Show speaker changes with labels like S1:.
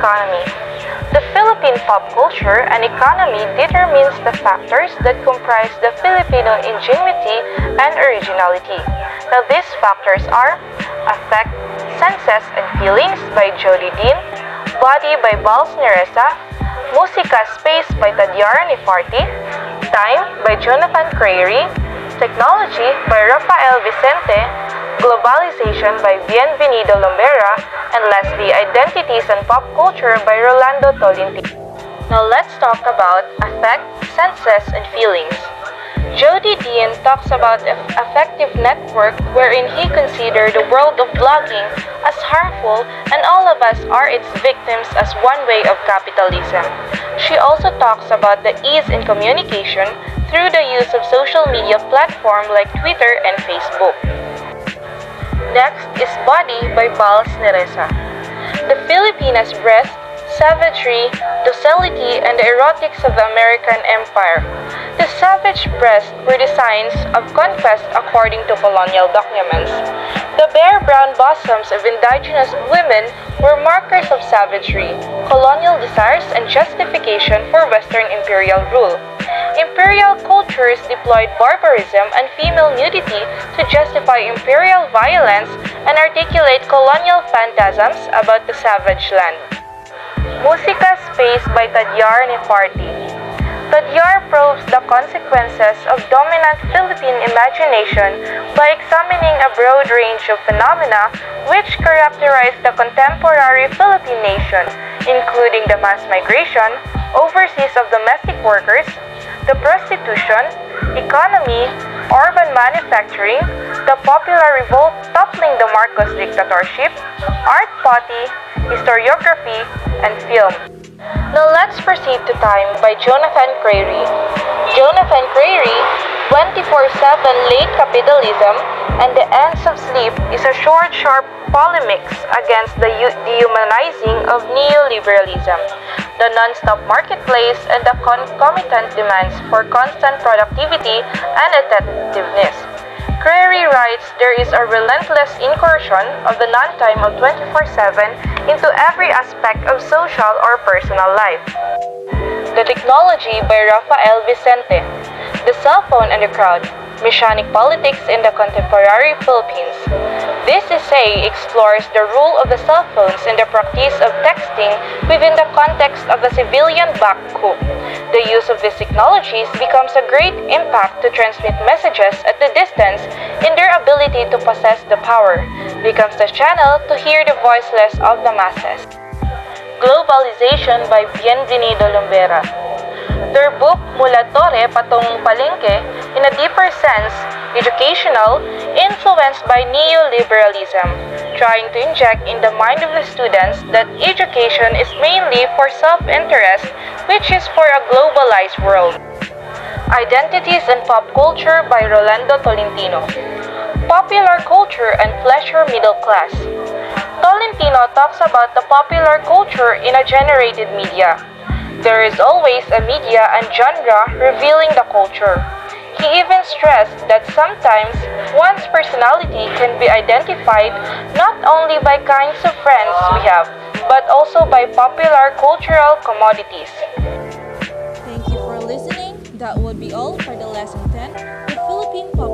S1: economy. The Philippine pop culture and economy determines the factors that comprise the Filipino ingenuity and originality. Now these factors are affect, senses and feelings by Jody Dean, body by Vals Nereza, Música Space by Tadyara Nifarti, Time by Jonathan Crary, Technology by Rafael Vicente, Globalization by Bienvenido Lombera, and lastly, Identities and Pop Culture by Rolando Tolentino. Now let's talk about affect, senses, and feelings. Jody Dean talks about an affective network wherein he considered the world of blogging as harmful and all of us are its victims as one way of capitalism. She also talks about the ease in communication through the use of social media platforms like Twitter and Facebook. Next is Body by Vals Nereza. The Filipinas breast, savagery, docility, and the erotics of the American Empire. The savage breasts were the signs of conquest according to colonial documents. The bare brown bosoms of indigenous women were markers of savagery, colonial desires, and justification for Western imperial rule. Imperial cultures deployed barbarism and female nudity to justify imperial violence and articulate colonial phantasms about the savage land. Música Space by Tadyara Nifarti. Tadyar probes the consequences of dominant Philippine imagination by examining a broad range of phenomena which characterize the contemporary Philippine nation, including the mass migration, overseas of domestic workers, the prostitution, economy, urban manufacturing, the popular revolt toppling the Marcos dictatorship, art potty, historiography, and film. Now let's proceed to Time by Jonathan Crary. Jonathan Crary, 24/7 Late Capitalism and the Ends of Sleep is a short, sharp polemics against the dehumanizing of neoliberalism, the non-stop marketplace, and the concomitant demands for constant productivity and attentiveness. Crary writes there is a relentless incursion of the non-time of 24/7 into every aspect of social or personal life. The Technology by Rafael Vicente. The Cell Phone and the Crowd. Messianic Politics in the Contemporary Philippines. This essay explores the role of the cell phones in the practice of texting within the context of the civilian-backed coup. The use of these technologies becomes a great impact to transmit messages at the distance in their ability to possess the power, becomes the channel to hear the voiceless of the masses. Globalization by Bienvenido Lombera. Their book, Mula Torre Patong Palengke, in a deeper sense, educational, influenced by neoliberalism, trying to inject in the mind of the students that education is mainly for self-interest, which is for a globalized world. Identities and Pop Culture by Rolando Tolentino. Popular culture and pleasure middle class. Tolentino talks about the popular culture in a generated media. There is always a media and genre revealing the culture. He even stressed that sometimes one's personality can be identified not only by kinds of friends we have, but also by popular cultural commodities.
S2: Thank you for listening. That would be all for the lesson 10, the Philippine Pop